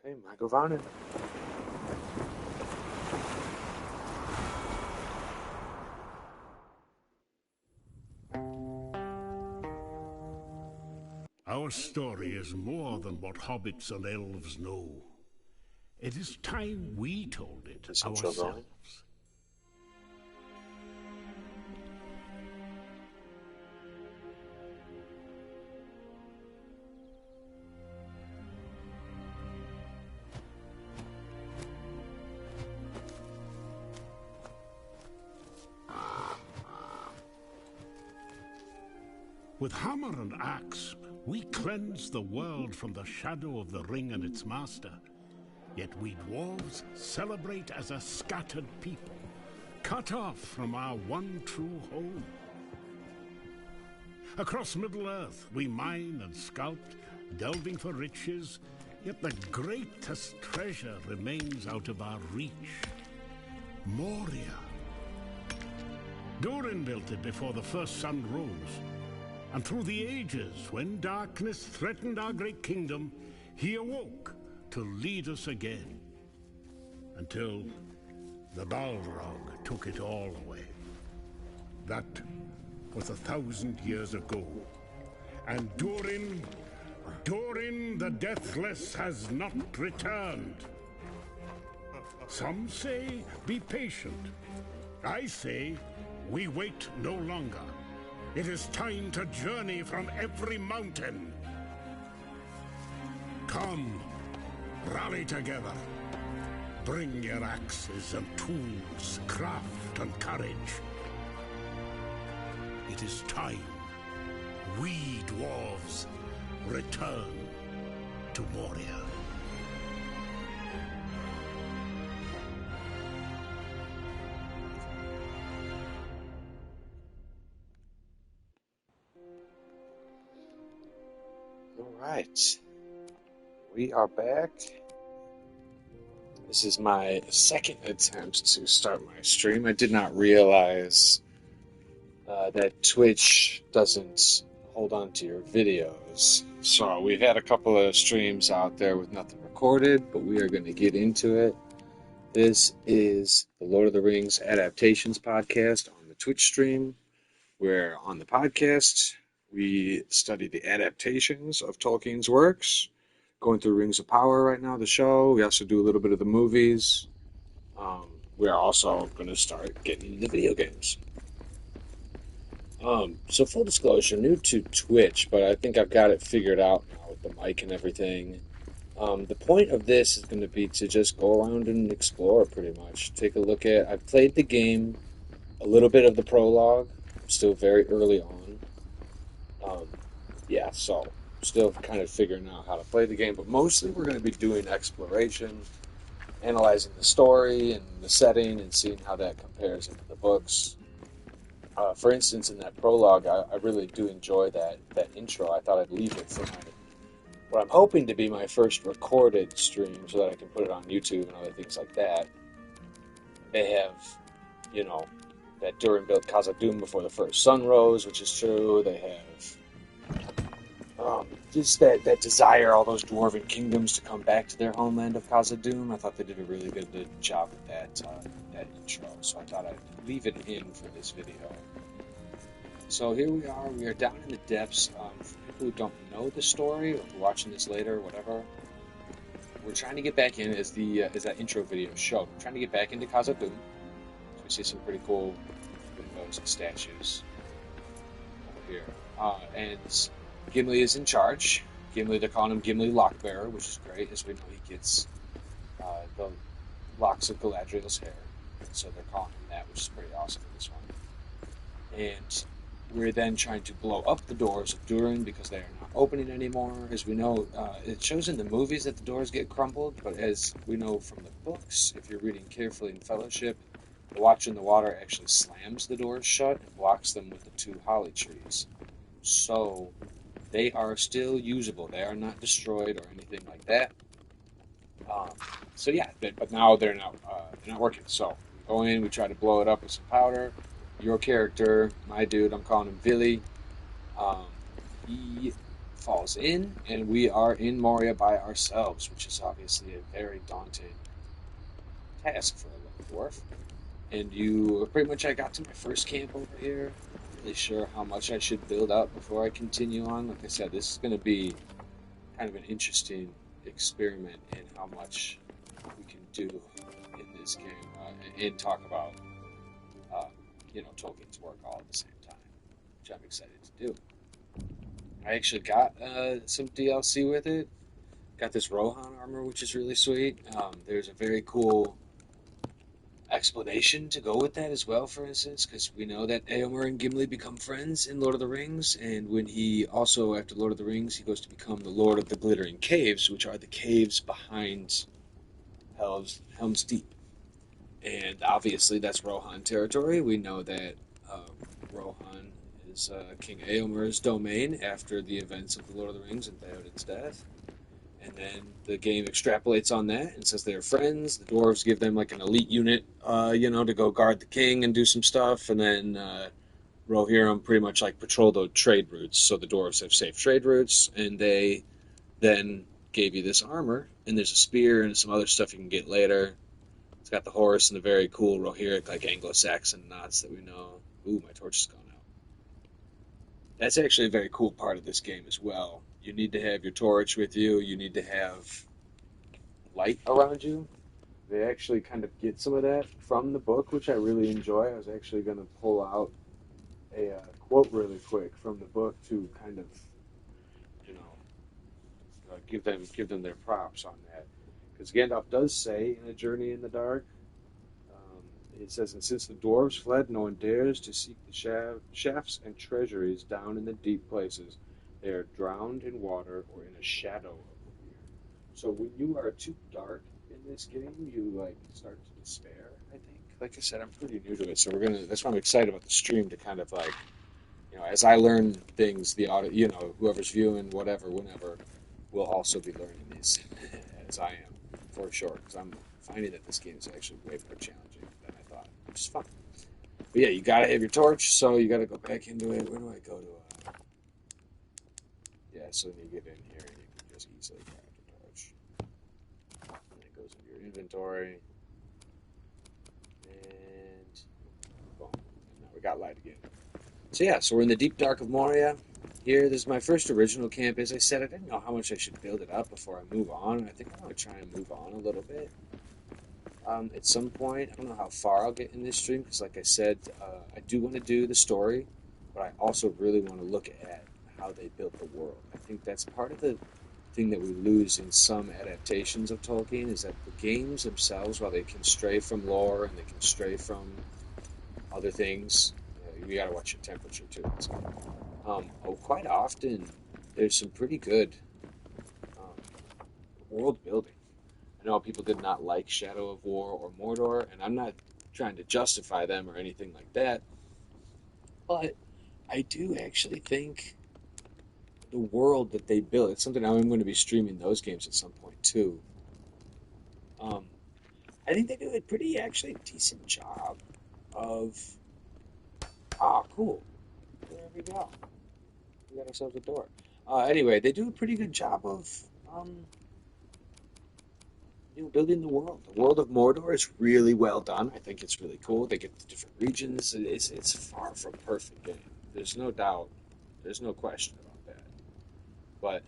Hey, Michael Vanen. Our story is more than what hobbits and elves know. It is time we told it This intro ourselves. going? With hammer and axe, we cleanse the world from the shadow of the ring and its master. Yet we dwarves celebrate as a scattered people, cut off from our one true home. Across Middle-earth, we mine and sculpt, delving for riches, yet the greatest treasure remains out of our reach. Moria. Durin built it before the first sun rose. And through the ages, when darkness threatened our great kingdom, he awoke to lead us again. Until the Balrog took it all away. That was 1,000 years ago. And Durin the Deathless has not returned. Some say, be patient. I say, we wait no longer. It is time to journey from every mountain. Come, rally together. Bring your axes and tools, craft and courage. It is time we dwarves return to Moria. Alright. We are back. This is my second attempt to start my stream. I did not realize that Twitch doesn't hold on to your videos. So we've had a couple of streams out there with nothing recorded, but we are going to get into it. This is the Lord of the Rings Adaptations podcast on the Twitch stream, where on the podcast we study the adaptations of Tolkien's works, going through Rings of Power right now, the show. We also do a little bit of the movies. We are also going to start getting into video games. So full disclosure, new to Twitch, but I think I've got it figured out now with the mic and everything. The point of this is going to be to just go around and explore pretty much. Take a look at, I've played the game, a little bit of the prologue, still very early on. So still kind of figuring out how to play the game, but mostly we're going to be doing exploration, analyzing the story and the setting and seeing how that compares into the books. For instance, in that prologue, I really do enjoy that intro. I thought I'd leave it for what I'm hoping to be my first recorded stream so that I can put it on YouTube and other things like that. They have, that Durin built Khazad-dûm before the first sun rose, which is true. They have just that desire, all those dwarven kingdoms to come back to their homeland of Khazad-dûm. I thought they did a really good job with that intro, so I thought I'd leave it in for this video. So here we are down in the depths. For people who don't know the story, or if you're watching this later, or whatever, we're trying to get back in, as that intro video showed. We're trying to get back into Khazad-dûm. So we see some pretty cool windows and statues over here. And Gimli is in charge. Gimli, they're calling him Gimli Lockbearer, which is great, as we know he gets the locks of Galadriel's hair. So they're calling him that, which is pretty awesome in this one. And we're then trying to blow up the doors of Durin because they are not opening anymore. As we know, it shows in the movies that the doors get crumbled, but as we know from the books, if you're reading carefully in Fellowship, the Watcher in the Water actually slams the doors shut and blocks them with the two holly trees. So they are still usable. They are not destroyed or anything like that. But now they're not working. So we go in, we try to blow it up with some powder. Your character, my dude, I'm calling him Billy. He falls in, and we are in Moria by ourselves, which is obviously a very daunting task for a little dwarf. And you pretty much, I got to my first camp over here. Not really sure how much I should build up before I continue on. Like I said, this is going to be kind of an interesting experiment in how much we can do in this game and talk about, uh, Tolkien's work all at the same time, which I'm excited to do. I actually got some DLC with it. Got this Rohan armor, which is really sweet. There's a very cool explanation to go with that as well, for instance, because we know that Éomer and Gimli become friends in Lord of the Rings, and when he also, after Lord of the Rings, he goes to become the Lord of the Glittering Caves, which are the caves behind Helm's Deep. And obviously that's Rohan territory. We know that Rohan is King Éomer's domain after the events of the Lord of the Rings and Theoden's death. And then the game extrapolates on that and says they're friends. The dwarves give them like an elite unit, to go guard the king and do some stuff. And then Rohirrim pretty much like patrol the trade routes. So the dwarves have safe trade routes, and they then gave you this armor. And there's a spear and some other stuff you can get later. It's got the horse and the very cool Rohirric, like Anglo-Saxon knots that we know. Ooh, my torch is gone out. That's actually a very cool part of this game as well. You need to have your torch with you. You need to have light around you. They actually kind of get some of that from the book, which I really enjoy. I was actually going to pull out a quote really quick from the book to kind of, give them their props on that. Because Gandalf does say in A Journey in the Dark, it says, and since the dwarves fled, no one dares to seek the shafts and treasuries down in the deep places. They are drowned in water or in a shadow of the weir. So when you are too dark in this game, you like start to despair, I think. Like I said, I'm pretty new to it, so that's why I'm excited about the stream to kind of like, as I learn things, the audio, whoever's viewing, whatever, whenever, will also be learning these as I am, for sure. Because I'm finding that this game is actually way more challenging than I thought, which is fun. But yeah, you gotta have your torch, so you gotta go back into it. Where do I go to? Yeah, so when you get in here, you can just easily grab the torch. And it goes into your inventory. And boom. And now we got light again. So yeah, so we're in the deep dark of Moria. Here, this is my first original camp. As I said, I didn't know how much I should build it up before I move on. I think I want to try and move on a little bit. At some point, I don't know how far I'll get in this stream, because like I said, I do want to do the story, but I also really want to look at how they built the world. I think that's part of the thing that we lose in some adaptations of Tolkien, is that the games themselves, while they can stray from lore and they can stray from other things, you gotta watch your temperature too. Quite often, there's some pretty good world building. I know people did not like Shadow of War or Mordor, and I'm not trying to justify them or anything like that, but I do actually think the world that they built, it's something I'm going to be streaming those games at some point too. I think they do a pretty actually decent job of, cool, there we go. We got ourselves a door. Anyway, they do a pretty good job of building the world. The world of Mordor is really well done. I think it's really cool. They get the different regions. It's far from perfect game. There's no doubt. There's no question about that. But